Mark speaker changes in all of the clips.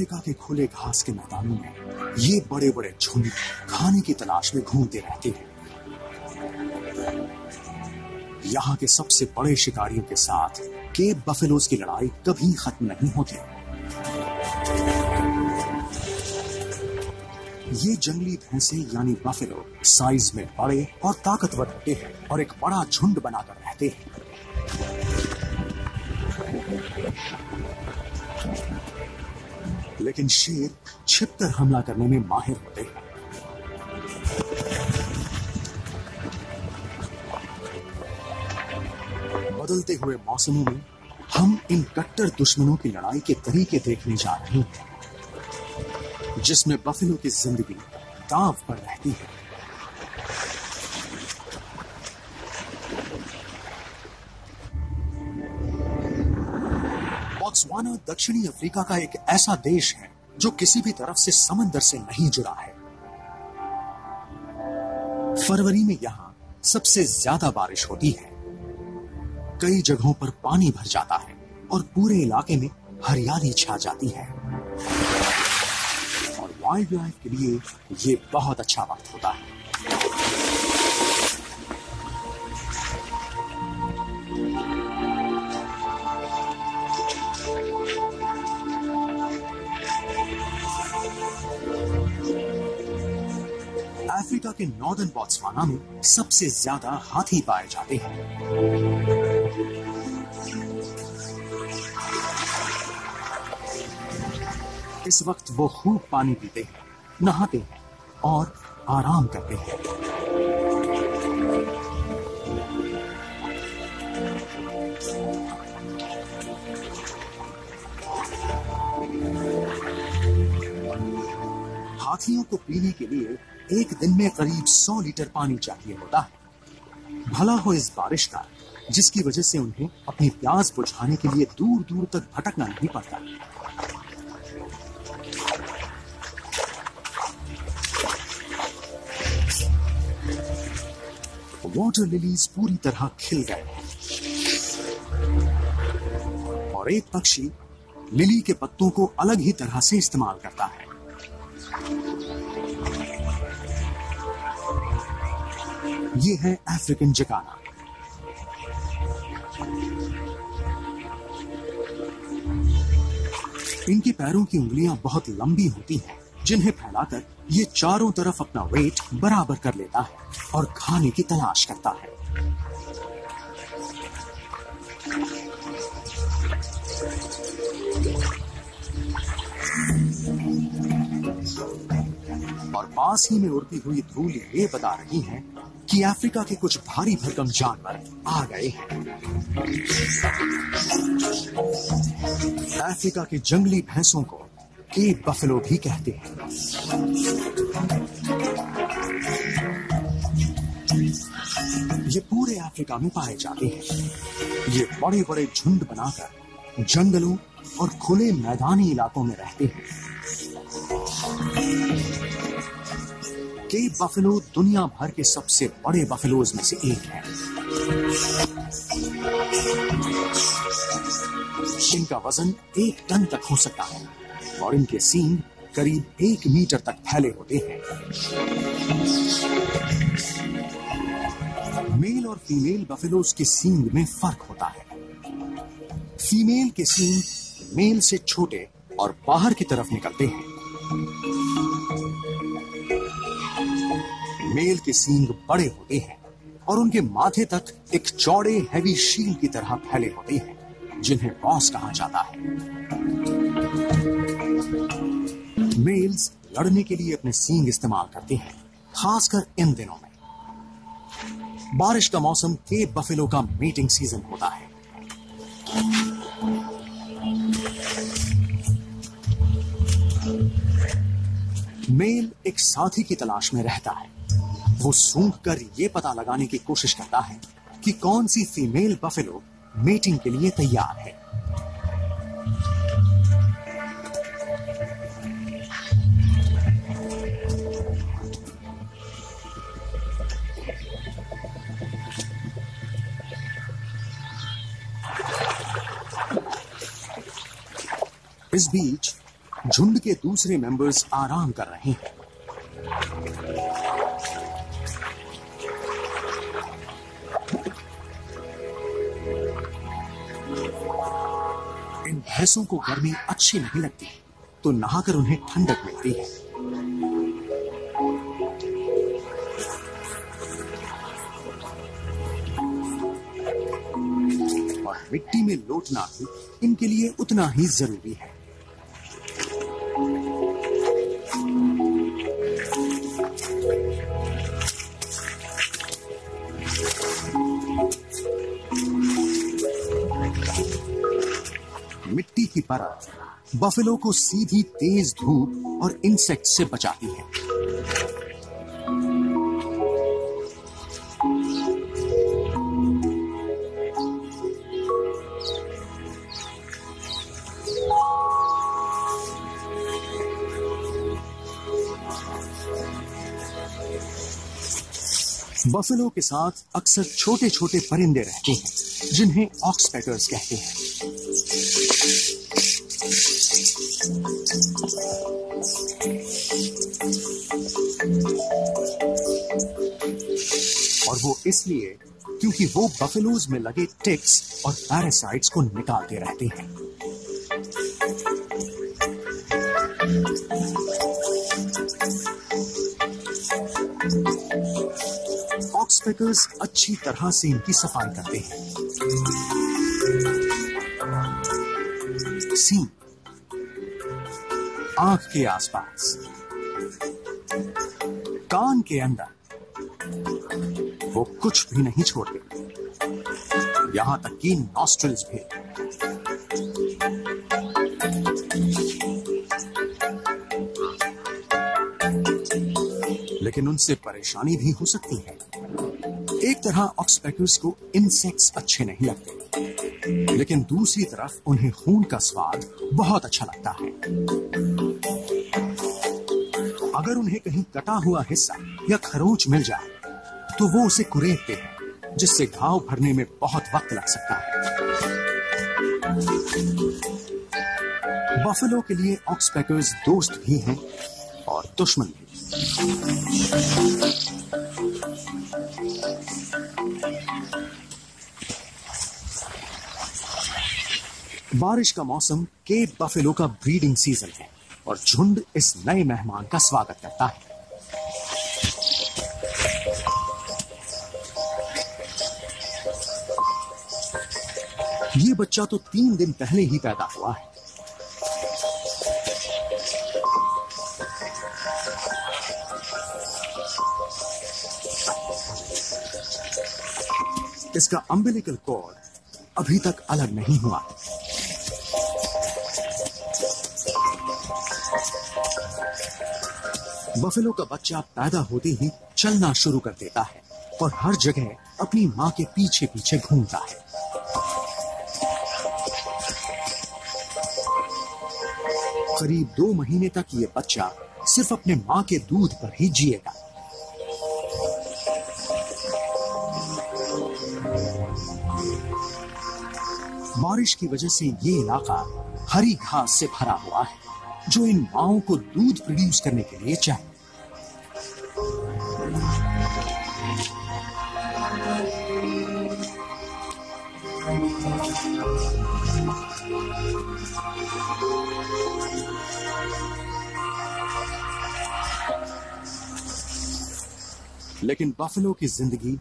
Speaker 1: Africa के खुले घास के मैदानों में ये बड़े बड़े झुंड खाने की तलाश में घूमते रहते हैं। यहाँ के सबसे बड़े शिकारियों के साथ केप बफेलोज की लड़ाई कभी खत्म नहीं होती। ये जंगली भैंसे यानी बफेलो साइज में बड़े और ताकतवर होते हैं और एक बड़ा झुंड बनाकर रहते हैं। लेकिन शेर छिपकर हमला करने में माहिर होते हैं। बदलते हुए मौसमों में हम इन कट्टर दुश्मनों की लड़ाई के तरीके देखने जा रहे हैं, जिसमें बफेलो की जिंदगी दांव पर रहती है। बोत्सवाना दक्षिणी अफ्रीका का एक ऐसा देश है जो किसी भी तरफ से समंदर से नहीं जुड़ा है। फरवरी में यहां सबसे ज्यादा बारिश होती है। कई जगहों पर पानी भर जाता है और पूरे इलाके में हरियाली छा जाती है और वाइल्ड लाइफ के लिए ये बहुत अच्छा वक्त होता है। अफ्रीका के नॉर्दर्न बोत्सवाना में सबसे ज्यादा हाथी पाए जाते हैं। इस वक्त वो खूब पानी पीते हैं, नहाते हैं और आराम करते हैं। हाथियों को पीने के लिए एक दिन में करीब 100 लीटर पानी चाहिए होता है। भला हो इस बारिश का, जिसकी वजह से उन्हें अपनी प्यास बुझाने के लिए दूर दूर तक भटकना नहीं पड़ता। वाटर लिलीज पूरी तरह खिल गए हैं और एक पक्षी लिली के पत्तों को अलग ही तरह से इस्तेमाल करता है। ये है अफ्रीकन जकाना। इनके पैरों की उंगलियां बहुत लंबी होती हैं, जिन्हें फैलाकर ये चारों तरफ अपना वेट बराबर कर लेता है और खाने की तलाश करता है। और पास ही में उड़ती हुई धूल ये बता रही है कि अफ्रीका के कुछ भारी भरकम जानवर आ गए हैं। अफ्रीका की जंगली भैंसों को केप बफेलो भी कहते हैं। ये पूरे अफ्रीका में पाए जाते हैं। ये बड़े बड़े झुंड बनाकर जंगलों और खुले मैदानी इलाकों में रहते हैं। केप बफेलो दुनिया भर के सबसे बड़े बफेलोज में से एक है। इनका वजन 1 टन तक हो सकता है और इनके सींग करीब 1 मीटर तक फैले होते हैं। मेल और फीमेल बफेलोज के सींग में फर्क होता है। फीमेल के सींग मेल से छोटे और बाहर की तरफ निकलते हैं। मेल के सींग बड़े होते हैं और उनके माथे तक एक चौड़े हैवी शील की तरह फैले होते हैं, जिन्हें बॉस कहा जाता है। मेल्स लड़ने के लिए अपने सींग इस्तेमाल करते हैं, खासकर इन दिनों में। बारिश का मौसम केप बफेलो का मीटिंग सीजन होता है। मेल एक साथी की तलाश में रहता है। वो सूंघ कर ये पता लगाने की कोशिश करता है कि कौन सी फीमेल बफेलो मीटिंग के लिए तैयार है। इस बीच झुंड के दूसरे मेंबर्स आराम कर रहे हैं। इन भैंसों को गर्मी अच्छी नहीं लगती, तो नहाकर उन्हें ठंडक मिलती है। और मिट्टी में लौटना भी इनके लिए उतना ही जरूरी है। मिट्टी की परत बफेलो को सीधी तेज धूप और इंसेक्ट से बचाती है। बफेलो के साथ अक्सर छोटे छोटे परिंदे रहते हैं जिन्हें ऑक्सपेकर्स कहते हैं। और वो इसलिए क्योंकि वो बफेलोज में लगे टिक्स और पैरासाइट्स को निकालते रहते हैं। ऑक्सपेकर्स अच्छी तरह से इनकी सफाई करते हैं। सींग, आंख के आसपास, कान के अंदर, वो कुछ भी नहीं छोड़ते, यहां तक कि नॉस्ट्रिल्स भी। लेकिन उनसे परेशानी भी हो सकती है। एक तरह ऑक्सपेकर्स को इंसेक्ट्स अच्छे नहीं लगते, लेकिन दूसरी तरफ उन्हें खून का स्वाद बहुत अच्छा लगता है। अगर उन्हें कहीं कटा हुआ हिस्सा या खरोंच मिल जाए तो वो उसे कुरेदते हैं, जिससे घाव भरने में बहुत वक्त लग सकता है। बफेलो के लिए ऑक्सपेकर्स दोस्त भी हैं और दुश्मन भी। बारिश का मौसम केप बफेलो का ब्रीडिंग सीजन है और झुंड इस नए मेहमान का स्वागत करता है। ये बच्चा तो 3 दिन पहले ही पैदा हुआ है। इसका अम्बिलिकल कॉर्ड अभी तक अलग नहीं हुआ। बफेलो का बच्चा पैदा होते ही चलना शुरू कर देता है और हर जगह अपनी मां के पीछे पीछे घूमता है। करीब 2 महीने तक ये बच्चा सिर्फ अपने मां के दूध पर ही जिएगा। बारिश की वजह से ये इलाका हरी घास से भरा हुआ है, जो इन माओं को दूध प्रोड्यूस करने के लिए चाहिए। लेकिन बफेलो की जिंदगी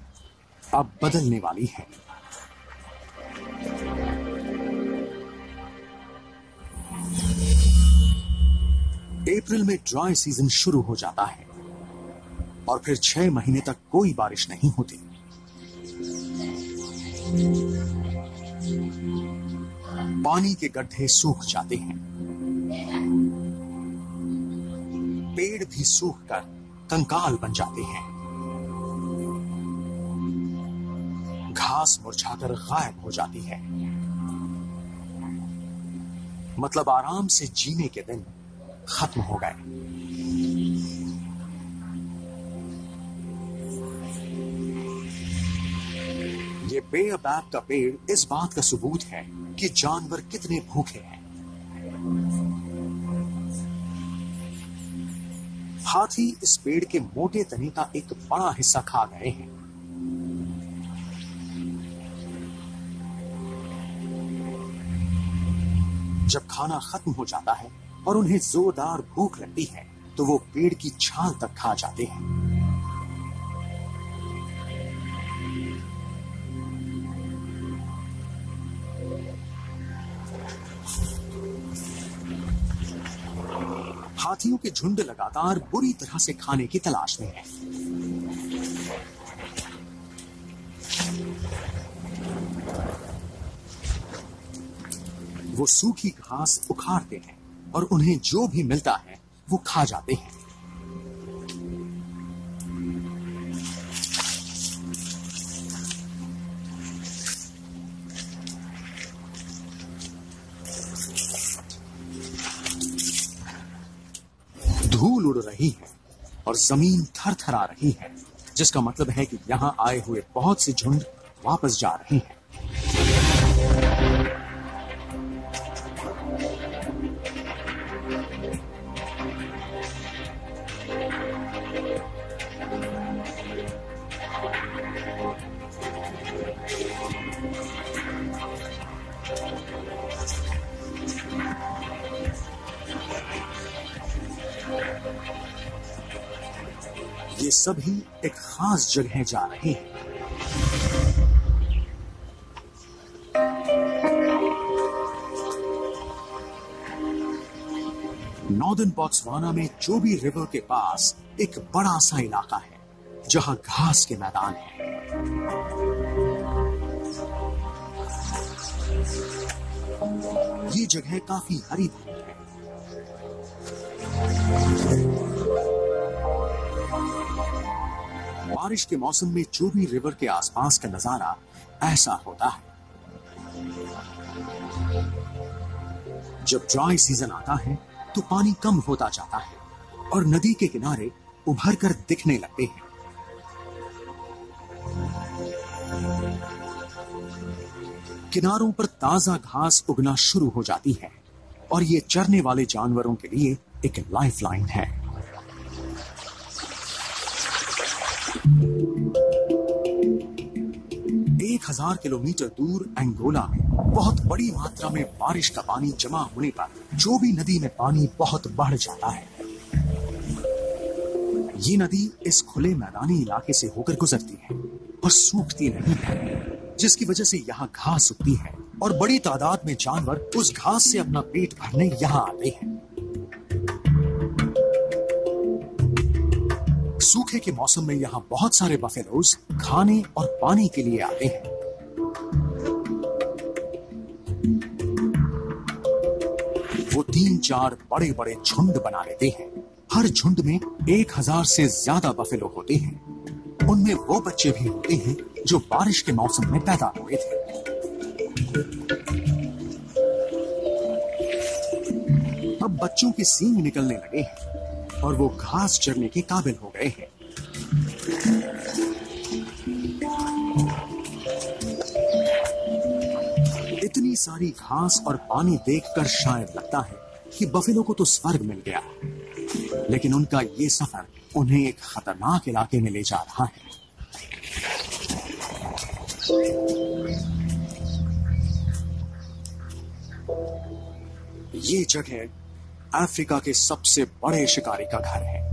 Speaker 1: अब बदलने वाली है। अप्रैल में ड्राई सीजन शुरू हो जाता है और फिर 6 महीने तक कोई बारिश नहीं होती। पानी के गड्ढे सूख जाते हैं, पेड़ भी सूखकर कंकाल बन जाते हैं, घास मुरझाकर गायब हो जाती है। मतलब आराम से जीने के दिन खत्म हो गए। ये बेअबाब का पेड़ इस बात का सबूत है कि जानवर कितने भूखे हैं। हाथी इस पेड़ के मोटे तने का एक बड़ा हिस्सा खा गए हैं। जब खाना खत्म हो जाता है और उन्हें जोरदार भूख लगती है तो वो पेड़ की छाल तक खा जाते हैं। हाथियों के झुंड लगातार बुरी तरह से खाने की तलाश में है। वो सूखी घास उखाड़ते हैं और उन्हें जो भी मिलता है वो खा जाते हैं। धूल उड़ रही है और जमीन थरथरा रही है, जिसका मतलब है कि यहां आए हुए बहुत से झुंड वापस जा रहे हैं। ये सभी एक खास जगह जा रहे हैं। नॉर्दर्न बॉट्सवाना में चोबी रिवर के पास एक बड़ा सा इलाका है जहां घास के मैदान हैं। ये जगह काफी हरी भरी है। बारिश के मौसम में चोबी रिवर के आसपास का नजारा ऐसा होता है। जब ड्राई सीजन आता है तो पानी कम होता जाता है और नदी के किनारे उभर कर दिखने लगते हैं। किनारों पर ताजा घास उगना शुरू हो जाती है और ये चरने वाले जानवरों के लिए एक लाइफलाइन है। एक 1000 किलोमीटर दूर अंगोला में बहुत बड़ी मात्रा में बारिश का पानी जमा होने पर चोबी नदी में पानी बहुत बढ़ जाता है। ये नदी इस खुले मैदानी इलाके से होकर गुजरती है और सूखती नहीं है, जिसकी वजह से यहाँ घास उगती है और बड़ी तादाद में जानवर उस घास से अपना पेट भरने यहाँ आते हैं। सूखे के मौसम में यहाँ बहुत सारे बफेलोज खाने और पानी के लिए आते हैं। वो 3-4 बड़े बड़े झुंड बना लेते हैं। हर झुंड में 1000 से ज्यादा बफेलो होते हैं। उनमें वो बच्चे भी होते हैं जो बारिश के मौसम में पैदा हुए थे। अब बच्चों के सींग निकलने लगे हैं और वो घास चरने के काबिल हो गए हैं। इतनी सारी घास और पानी देखकर शायद लगता है कि बफेलो को तो स्वर्ग मिल गया, लेकिन उनका ये सफर उन्हें एक खतरनाक इलाके में ले जा रहा है। ये जगह अफ्रीका के सबसे बड़े शिकारी का घर है।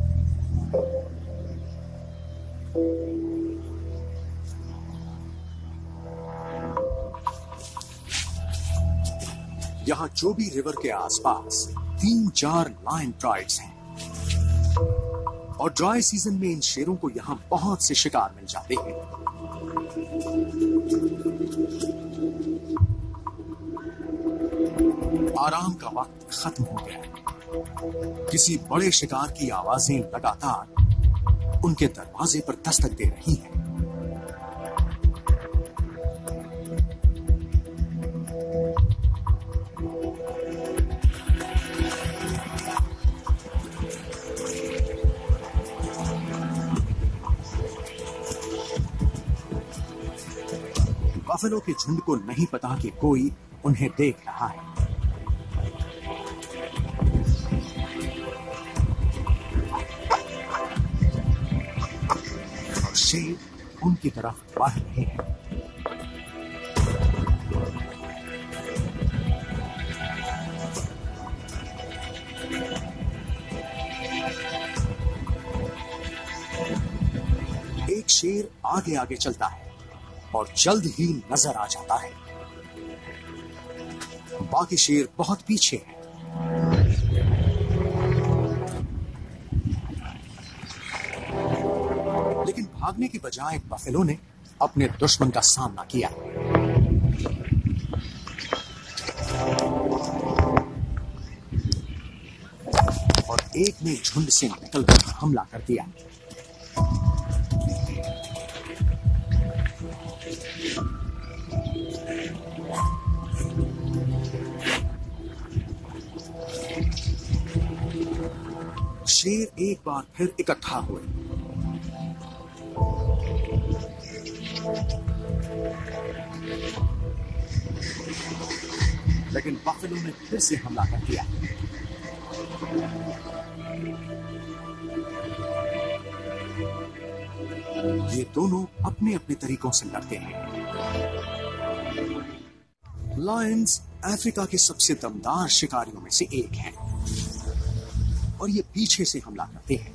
Speaker 1: यहाँ चोबी रिवर के आसपास 3-4 लायन प्राइड्स हैं और ड्राई सीजन में इन शेरों को यहाँ बहुत से शिकार मिल जाते हैं। आराम का वक्त खत्म हो गया है। किसी बड़े शिकार की आवाजें लगातार उनके दरवाजे पर दस्तक दे रही हैं। बफेलो के झुंड को नहीं पता कि कोई उन्हें देख रहा है। शेर उनकी तरफ बढ़ रहे हैं। एक शेर आगे आगे चलता है और जल्द ही नजर आ जाता है। बाकी शेर बहुत पीछे हैं। लेकिन भागने की बजाय बफेलो ने अपने दुश्मन का सामना किया। और एक ने झुंड से निकलकर हमला कर दिया। शेर एक बार फिर इकट्ठा हुए। लेकिन बफेलो ने फिर से हमला कर दिया। ये दोनों अपने अपने तरीकों से लड़ते हैं। लायंस अफ्रीका के सबसे दमदार शिकारियों में से एक हैं और ये पीछे से हमला करते हैं।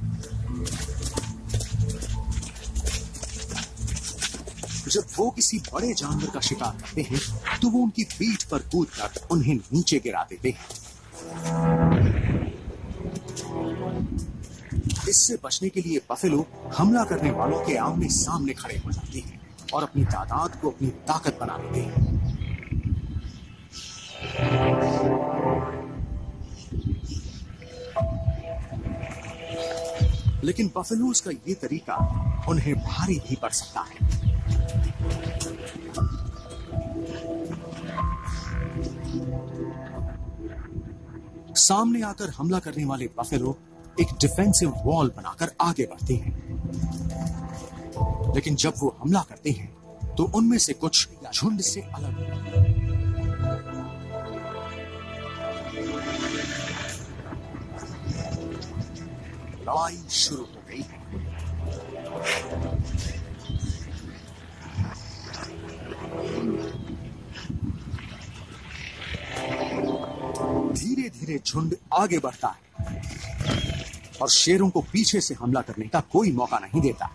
Speaker 1: जब वो किसी बड़े जानवर का शिकार करते हैं तो वो उनकी पीठ पर कूदकर उन्हें नीचे गिरा देते हैं। इससे बचने के लिए बफेलो हमला करने वालों के आमने सामने खड़े हो जाते हैं और अपनी तादाद को अपनी ताकत बना देते हैं। लेकिन बफेलोज का ये तरीका उन्हें भारी भी पड़ सकता है। सामने आकर हमला करने वाले बफेलो एक डिफेंसिव वॉल बनाकर आगे बढ़ते हैं। लेकिन जब वो हमला करते हैं तो उनमें से कुछ झुंड से अलग लड़ाई शुरू हो गई है। धीरे धीरे झुंड आगे बढ़ता है और शेरों को पीछे से हमला करने का कोई मौका नहीं देता।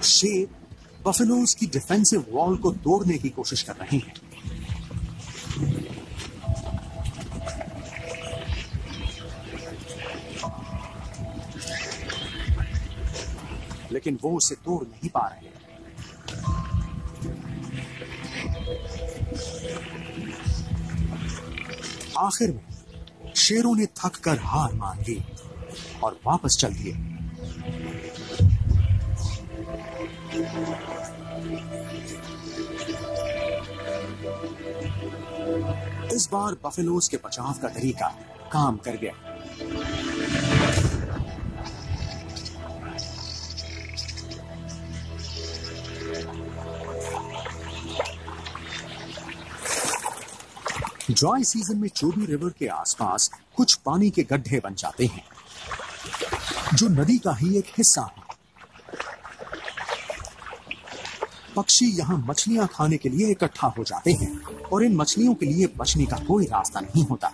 Speaker 1: शेर बफेलोज की डिफेंसिव वॉल को तोड़ने की कोशिश कर रहे हैं। लेकिन वो उसे तोड़ नहीं पा रहे। आखिर में शेरों ने थक कर हार मान ली और वापस चल दिए। इस बार बफेलोज के बचाव का तरीका काम कर गया। ड्राई सीजन में चोबी रिवर के आसपास कुछ पानी के गड्ढे बन जाते हैं जो नदी का ही एक हिस्सा है। पक्षी यहां मछलियां खाने के लिए इकट्ठा हो जाते हैं और इन मछलियों के लिए बचने का कोई रास्ता नहीं होता।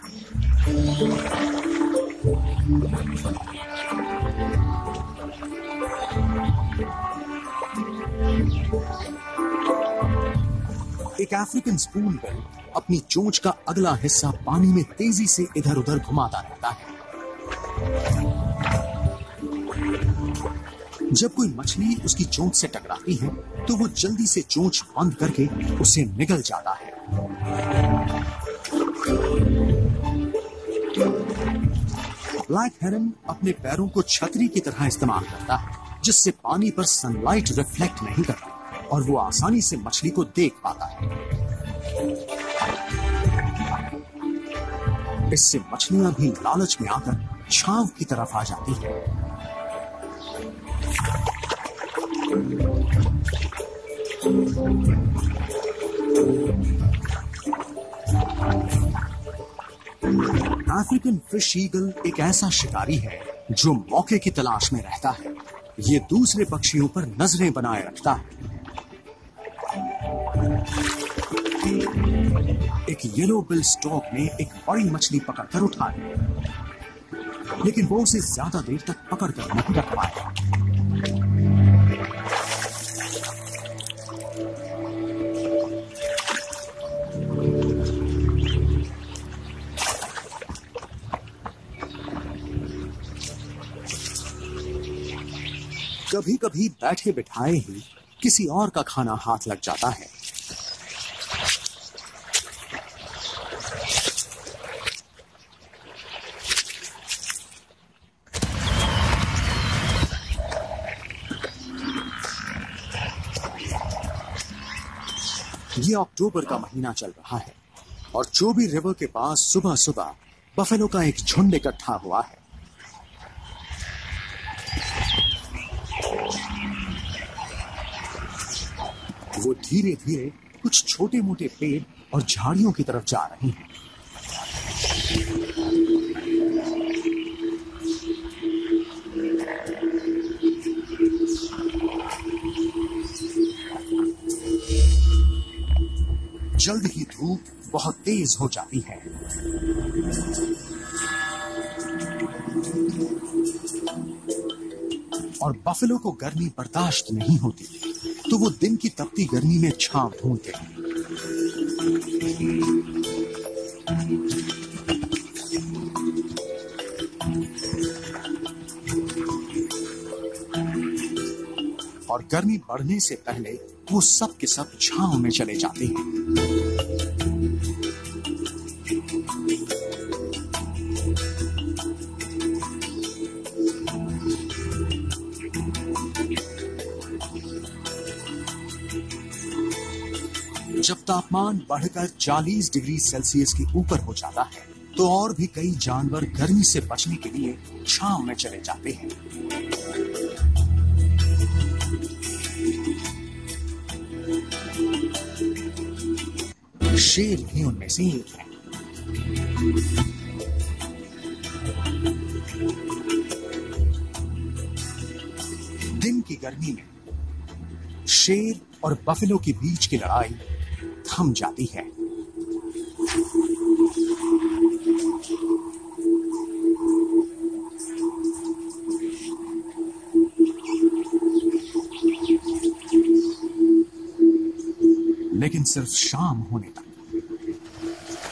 Speaker 1: एक अफ्रीकन स्पूनबिल अपनी चोंच का अगला हिस्सा पानी में तेजी से इधर उधर घुमाता रहता है। जब कोई मछली उसकी चोंच से टकराती है तो वो जल्दी से चोंच बंद करके उसे निगल जाता है। ब्लैक हेरन अपने पैरों को छतरी की तरह इस्तेमाल करता है जिससे पानी पर सनलाइट रिफ्लेक्ट नहीं करती और वो आसानी से मछली को देख पाता है। इससे मछलियां भी लालच में आकर छांव की तरफ आ जाती हैं। अफ्रीकन फिश ईगल एक ऐसा शिकारी है जो मौके की तलाश में रहता है। ये दूसरे पक्षियों पर नजरें बनाए रखता है। एक येलो बिल स्टॉक ने एक बड़ी मछली पकड़कर उठा ली, लेकिन वो उसे ज्यादा देर तक पकड़कर नहीं रख पाया। कभी कभी बैठे बिठाए ही किसी और का खाना हाथ लग जाता है। ये अक्टूबर का महीना चल रहा है और चोबी रिवर के पास सुबह सुबह बफेलो का एक झुंड इकट्ठा हुआ है। वो धीरे धीरे कुछ छोटे मोटे पेड़ और झाड़ियों की तरफ जा रहे हैं। जल्द ही धूप बहुत तेज हो जाती है। और बफेलो को गर्मी बर्दाश्त नहीं होती, तो वो दिन की तपती गर्मी में छांव ढूंढते हैं। और गर्मी बढ़ने से पहले वो सब के सब छांव में चले जाते हैं। जब तापमान बढ़कर 40 डिग्री सेल्सियस के ऊपर हो जाता है, तो और भी कई जानवर गर्मी से बचने के लिए छांव में चले जाते हैं। शेर भी उनमें से एक है। दिन की गर्मी में शेर और बफेलो के बीच की लड़ाई थम जाती है। लेकिन सिर्फ शाम होने तक।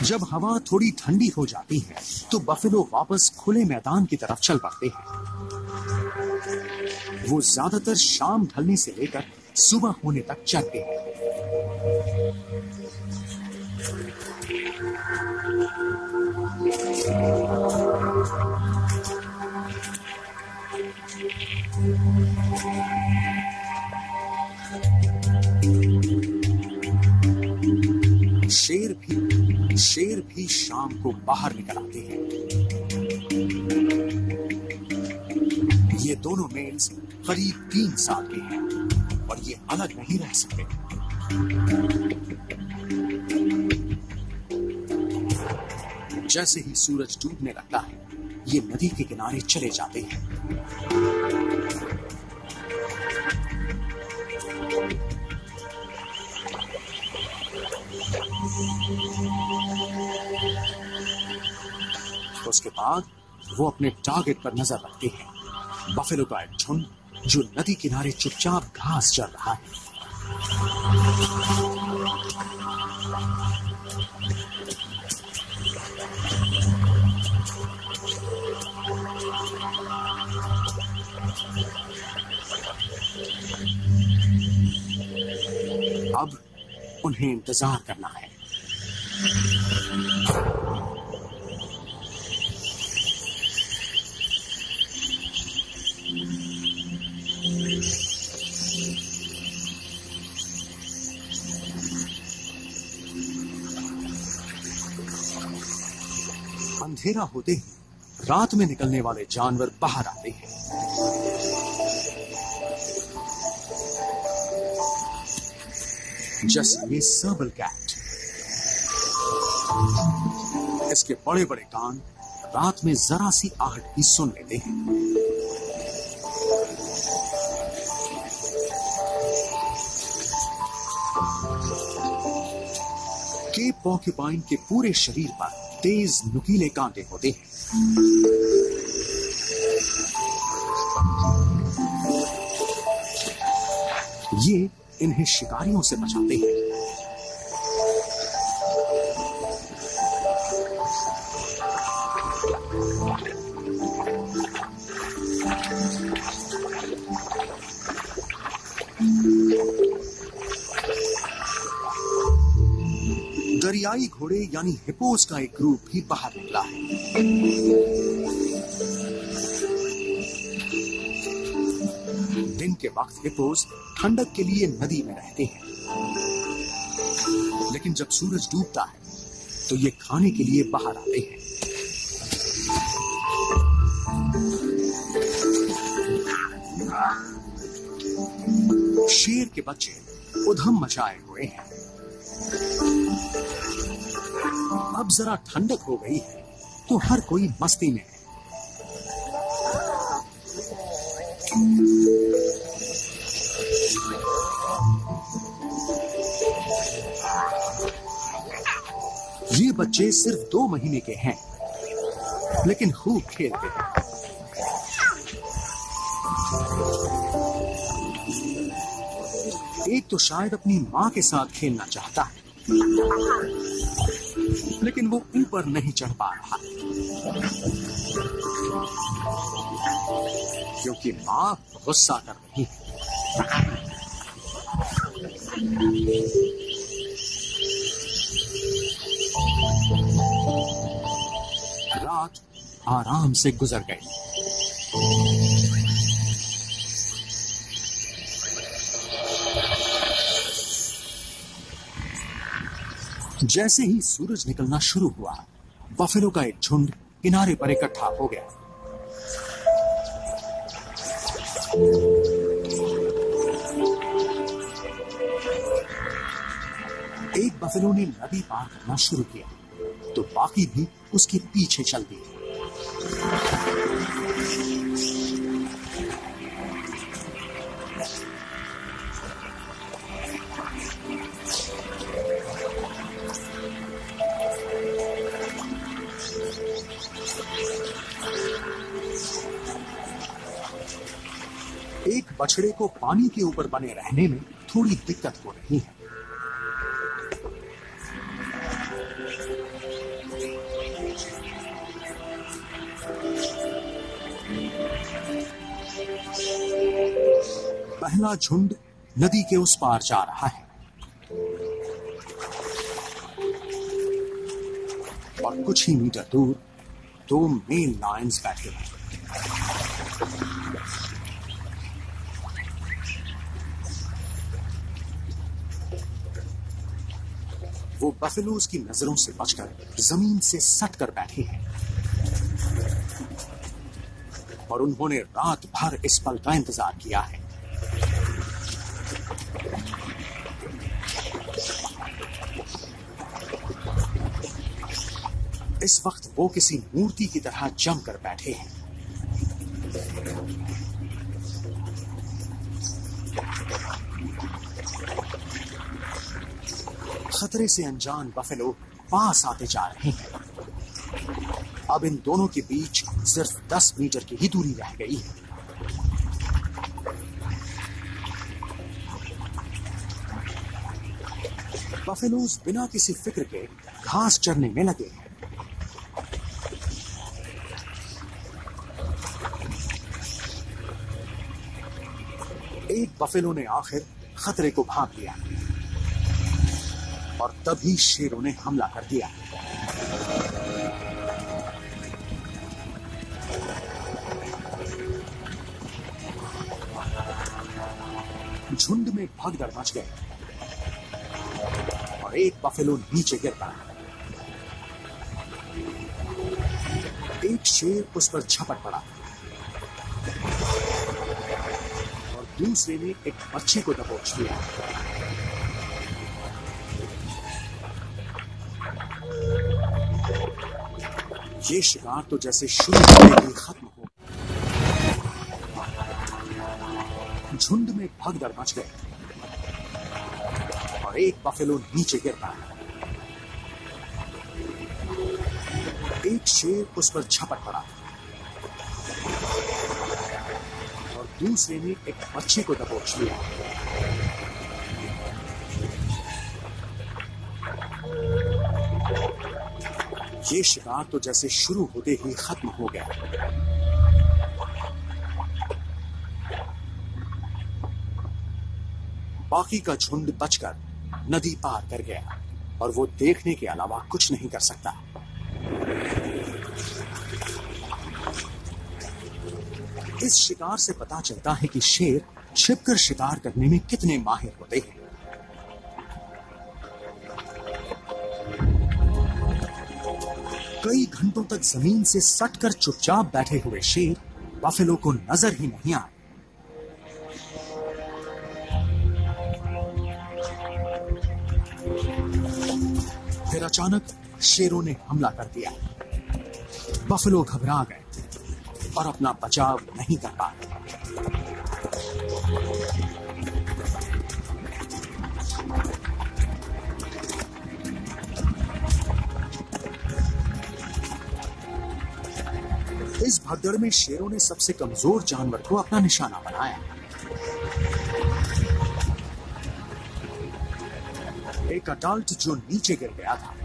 Speaker 1: जब हवा थोड़ी ठंडी हो जाती है, तो बफेलो वापस खुले मैदान की तरफ चल पड़ते हैं। वो ज्यादातर शाम ढलने से लेकर सुबह होने तक चलते हैं। शेर भी शाम को बाहर निकल आते हैं। ये दोनों मेल्स करीब 3 साल के हैं और ये अलग नहीं रह सकते। जैसे ही सूरज डूबने लगता है, ये नदी के किनारे चले जाते हैं। उसके बाद वो अपने टारगेट पर नजर रखते हैं। बफेलो का एक झुंड जो नदी किनारे चुपचाप घास चर रहा है। अब उन्हें इंतजार करना है। अंधेरा होते ही रात में निकलने वाले जानवर बाहर आते हैं। जैसे ये सर्बल कैट। इसके बड़े बड़े कान रात में जरा सी आहट भी सुन लेते हैं। केप पॉर्क्यूपाइन के पूरे शरीर पर तेज नुकीले कांटे होते हैं। ये इन्हें शिकारियों से बचाते हैं। दरियाई घोड़े यानी हिपोस का एक ग्रुप भी बाहर निकला है। दिन के वक्त हिपोस ठंडक के लिए नदी में रहते हैं, लेकिन जब सूरज डूबता है तो ये खाने के लिए बाहर आते हैं। शेर के बच्चे उधम मचाए हुए हैं। अब जरा ठंडक हो गई है तो हर कोई मस्ती में है। ये बच्चे सिर्फ 2 महीने के हैं, लेकिन खूब खेलते हैं। एक तो शायद अपनी मां के साथ खेलना चाहता है, लेकिन वो ऊपर नहीं चढ़ पा रहा क्योंकि मां गुस्सा कर रही है। रात आराम से गुजर गई। जैसे ही सूरज निकलना शुरू हुआ, बफेलो का एक झुंड किनारे पर इकट्ठा हो गया। एक बफेलो ने नदी पार करना शुरू किया तो बाकी भी उसके पीछे चल दिए। एक बछड़े को पानी के ऊपर बने रहने में थोड़ी दिक्कत हो रही है। पहला झुंड नदी के उस पार जा रहा है और कुछ ही मीटर दूर 2 मेल लायंस बैठे हैं। वो बफेलोज की नजरों से बचकर जमीन से सट कर बैठे हैं और उन्होंने रात भर इस पल का इंतजार किया है। इस वक्त वो किसी मूर्ति की तरह जमकर बैठे हैं। खतरे से अनजान बफेलो पास आते जा रहे हैं। अब इन दोनों के बीच सिर्फ 10 मीटर की ही दूरी रह गई है। बफेलोज बिना किसी फिक्र के घास चरने में लगे हैं। एक बफेलो ने आखिर खतरे को भांप लिया और तभी शेरों ने हमला कर दिया। झुंड में भगदड़ मच गई और एक बफेलो नीचे गिर पड़ा। एक शेर उस पर झपट पड़ा और दूसरे ने एक बच्चे को दबोच लिया। ये शिकार तो जैसे शुरू होते ही खत्म हो। झुंड में भगदड़ मच गई और एक बफेलो नीचे गिरता है। एक शेर उस पर झपट पड़ा और दूसरे ने एक बच्चे को दबोच लिया। ये शिकार तो जैसे शुरू होते ही खत्म हो गया। बाकी का झुंड बचकर नदी पार कर गया और वो देखने के अलावा कुछ नहीं कर सकता। इस शिकार से पता चलता है कि शेर छिपकर शिकार करने में कितने माहिर होते हैं। कई घंटों तक जमीन से सटकर चुपचाप बैठे हुए शेर बफेलो को नजर ही नहीं आए। फिर अचानक शेरों ने हमला कर दिया। बफेलो घबरा गए और अपना बचाव नहीं कर पाए। इस भगदड़ में शेरों ने सबसे कमजोर जानवर को अपना निशाना बनाया। एक अडल्ट जो नीचे गिर गया था।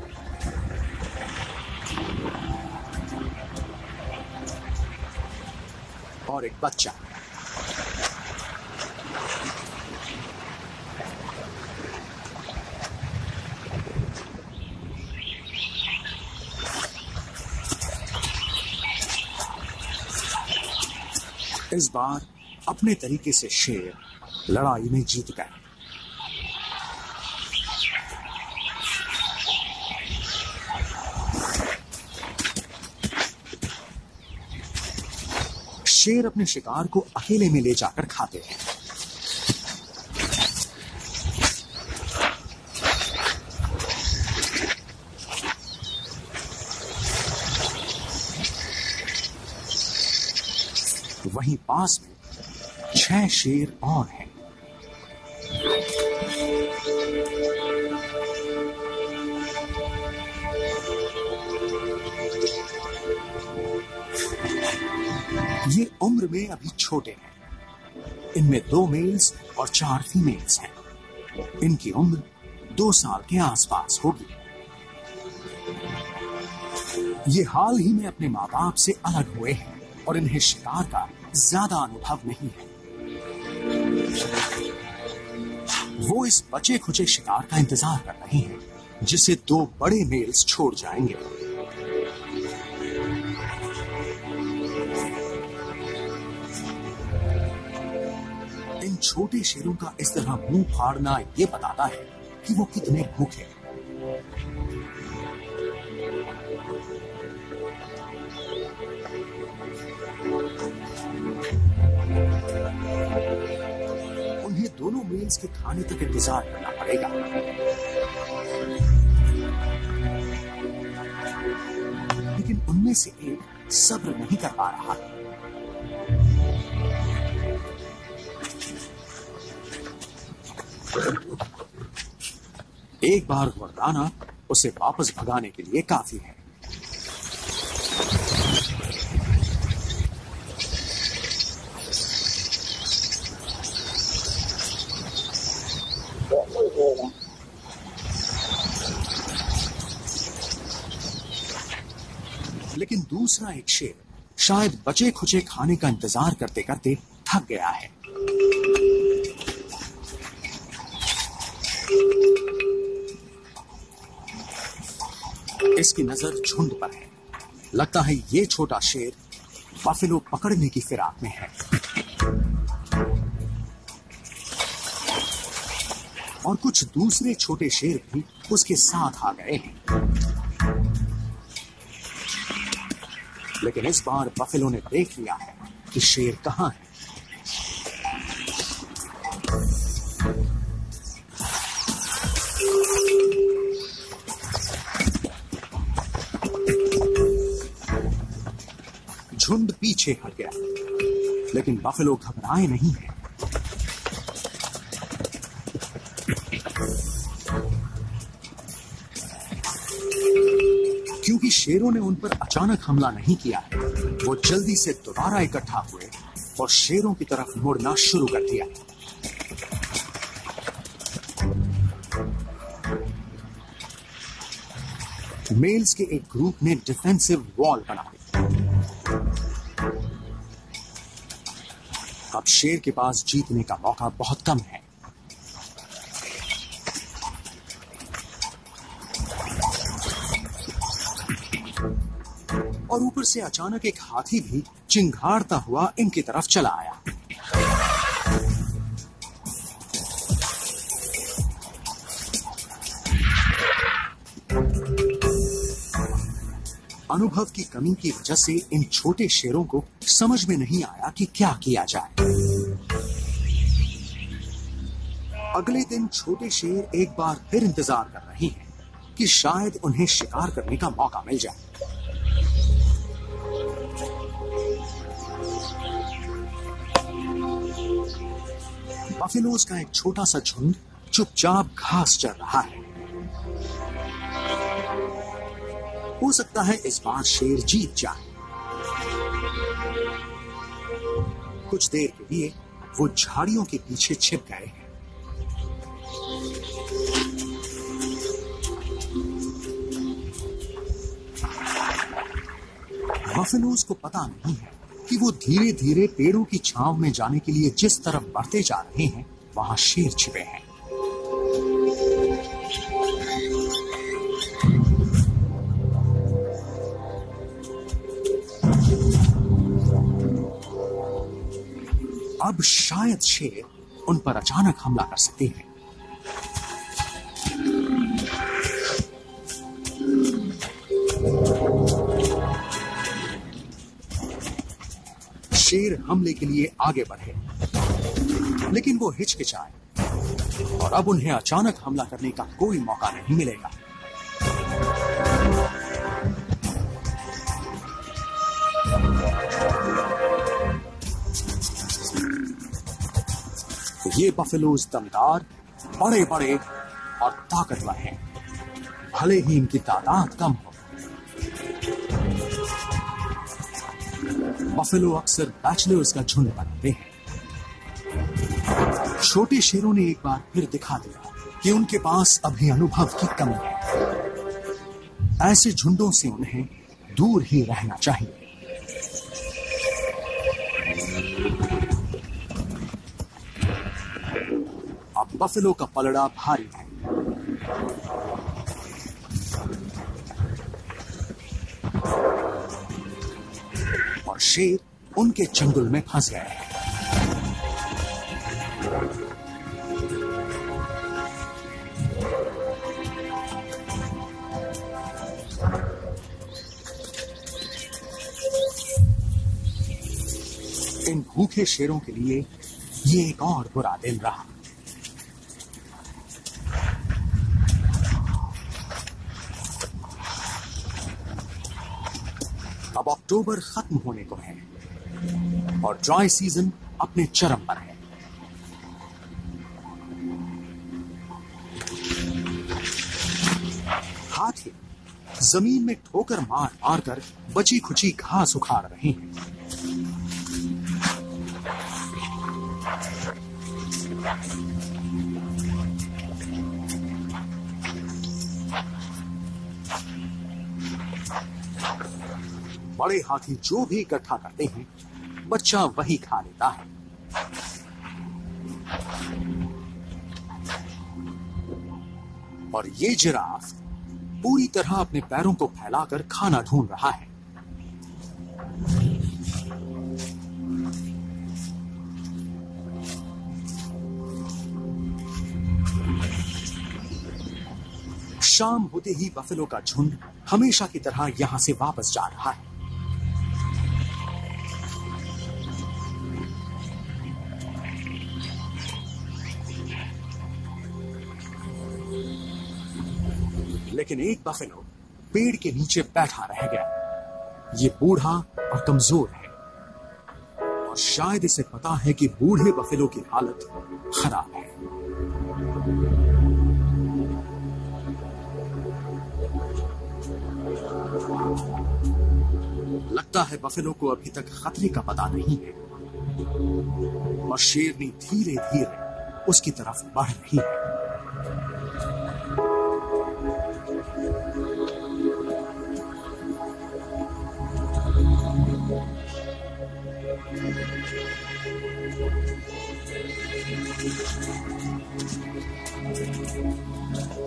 Speaker 1: और एक बच्चा। इस बार अपने तरीके से शेर लड़ाई में जीत गए। शेर अपने शिकार को अकेले में ले जाकर खाते हैं। वहीं पास में 6 शेर और हैं। ये उम्र में अभी छोटे हैं। इनमें 2 मेल्स और 4 फीमेल्स हैं। इनकी उम्र 2 साल के आसपास होगी। ये हाल ही में अपने माँ बाप से अलग हुए हैं और इन्हें शिकार का ज्यादा अनुभव नहीं है। वो इस बचे खुचे शिकार का इंतजार कर रहे हैं जिसे 2 बड़े मेल्स छोड़ जाएंगे। इन छोटे शेरों का इस तरह मुंह फाड़ना ये बताता है कि वो कितने भूखे हैं। उन्हें दोनों मेल्स के खाने तक इंतजार करना पड़ेगा। लेकिन उनमें से एक सब्र नहीं कर पा रहा। एक बार वरदाना उसे वापस भगाने के लिए काफी है। लेकिन दूसरा एक शेर शायद बचे खुचे खाने का इंतजार करते करते थक गया है। इसकी नजर झुंड पर है। लगता है ये छोटा शेर बफेलो पकड़ने की फिराक में है। और कुछ दूसरे छोटे शेर भी उसके साथ आ गए हैं। लेकिन इस बार बफेलो ने देख लिया है कि शेर कहां है। पीछे हट गया, लेकिन बफेलो घबराए नहीं है। क्योंकि शेरों ने उन पर अचानक हमला नहीं किया है, वो जल्दी से दोबारा इकट्ठा हुए और शेरों की तरफ मुड़ना शुरू कर दिया। मेल्स के एक ग्रुप ने डिफेंसिव वॉल बना दी। अब शेर के पास जीतने का मौका बहुत कम है। और ऊपर से अचानक एक हाथी भी चिंघाड़ता हुआ इनकी तरफ चला आया। अनुभव की कमी की वजह से इन छोटे शेरों को समझ में नहीं आया कि क्या किया जाए। अगले दिन छोटे शेर एक बार फिर इंतजार कर रहे हैं कि शायद उन्हें शिकार करने का मौका मिल जाए। बफेलोज का एक छोटा सा झुंड चुपचाप घास चर रहा है। हो सकता है इस बार शेर जीत जाए। कुछ देर के लिए वो झाड़ियों के पीछे छिप गए हैं। बफेलोज को पता नहीं है कि वो धीरे धीरे पेड़ों की छांव में जाने के लिए जिस तरफ बढ़ते जा रहे हैं, वहां शेर छिपे हैं। अब शायद शेर उन पर अचानक हमला कर सकते हैं। शेर हमले के लिए आगे बढ़े, लेकिन वो हिचकिचाए और अब उन्हें अचानक हमला करने का कोई मौका नहीं मिलेगा। ये बफेलोज दमदार, बड़े बड़े और ताकतवर हैं, भले ही इनकी तादाद कम हो। बफेलो अक्सर बैचलर्स का झुंड बनाते हैं। छोटे शेरों ने एक बार फिर दिखा दिया कि उनके पास अभी अनुभव की कमी है। ऐसे झुंडों से उन्हें दूर ही रहना चाहिए। अब बफेलो का पलड़ा भारी है। और शेर उनके चंगुल में फंस गए हैं। इन भूखे शेरों के लिए ये एक और बुरा दिन रहा। अब अक्टूबर खत्म होने को है और ड्राई सीजन अपने चरम पर है। हाथी जमीन में ठोकर मार मार कर बची खुची घास उखाड़ रहे हैं। बड़े हाथी जो भी इकट्ठा करते हैं, बच्चा वही खा लेता है। और ये जिराफ पूरी तरह अपने पैरों को फैलाकर खाना ढूंढ रहा है। शाम होते ही बफेलो का झुंड हमेशा की तरह यहां से वापस जा रहा है। लेकिन एक बफेलो पेड़ के नीचे बैठा रह गया। ये बूढ़ा और कमजोर है और शायद इसे पता है कि बूढ़े बफेलो की हालत खराब है। लगता है बफेलो को अभी तक खतरे का पता नहीं है और शेरनी धीरे धीरे उसकी तरफ बढ़ रही है।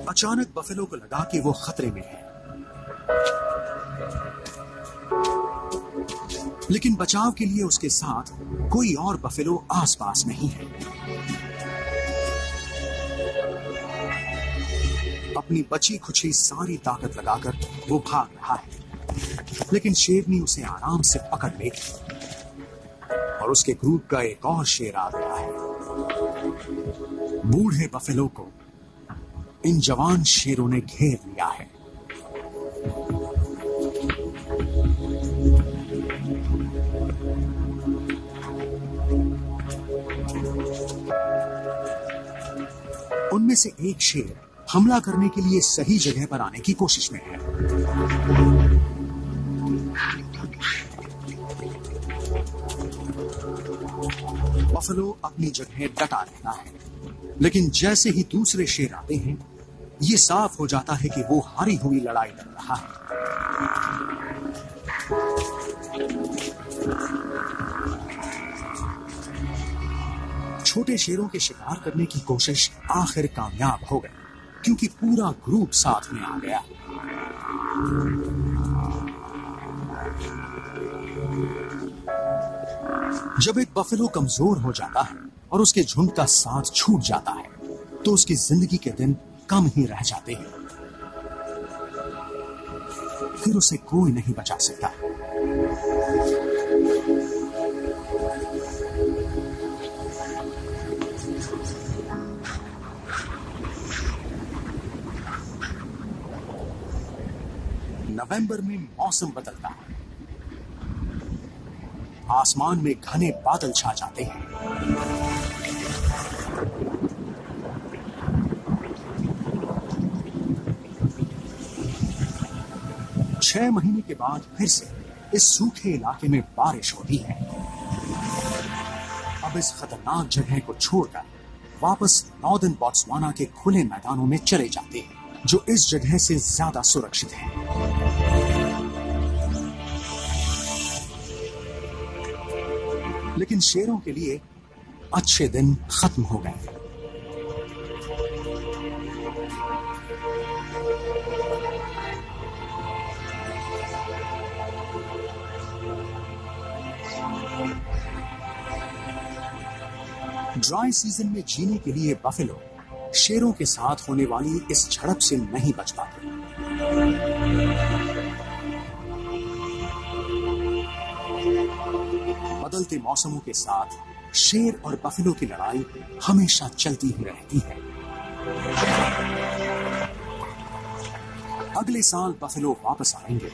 Speaker 1: अचानक बफेलो को लगा कि वो खतरे में है, लेकिन बचाव के लिए उसके साथ कोई और बफेलो आसपास नहीं है। अपनी बची खुची सारी ताकत लगाकर वो भाग रहा है, लेकिन शेरनी उसे आराम से पकड़ लेगी और उसके ग्रुप का एक और शेर आ गया है। बूढ़े बफेलो को इन जवान शेरों ने घेर लिया है। उनमें से एक शेर हमला करने के लिए सही जगह पर आने की कोशिश में है। बफेलो अपनी जगह डटा रहता है, लेकिन जैसे ही दूसरे शेर आते हैं, ये साफ हो जाता है कि वो हारी हुई लड़ाई लड़ रहा है। छोटे शेरों के शिकार करने की कोशिश आखिर कामयाब हो गई, क्योंकि पूरा ग्रुप साथ में आ गया। जब एक बफेलो कमजोर हो जाता है और उसके झुंड का साथ छूट जाता है, तो उसकी जिंदगी के दिन कम ही रह जाते हैं। फिर उसे कोई नहीं बचा सकता। नवंबर में मौसम बदलता है। आसमान में घने बादल छा जाते हैं। छह महीने के बाद फिर से इस सूखे इलाके में बारिश होती है। अब इस खतरनाक जगह को छोड़कर वापस नॉर्दर्न बोत्सवाना के खुले मैदानों में चले जाते हैं, जो इस जगह से ज्यादा सुरक्षित है। लेकिन शेरों के लिए अच्छे दिन खत्म हो गए। ड्राई सीजन में जीने के लिए बफेलो शेरों के साथ होने वाली इस झड़प से नहीं बच पाते। बदलते मौसमों के साथ शेर और बफेलो की लड़ाई हमेशा चलती ही रहती है। अगले साल बफेलो वापस आएंगे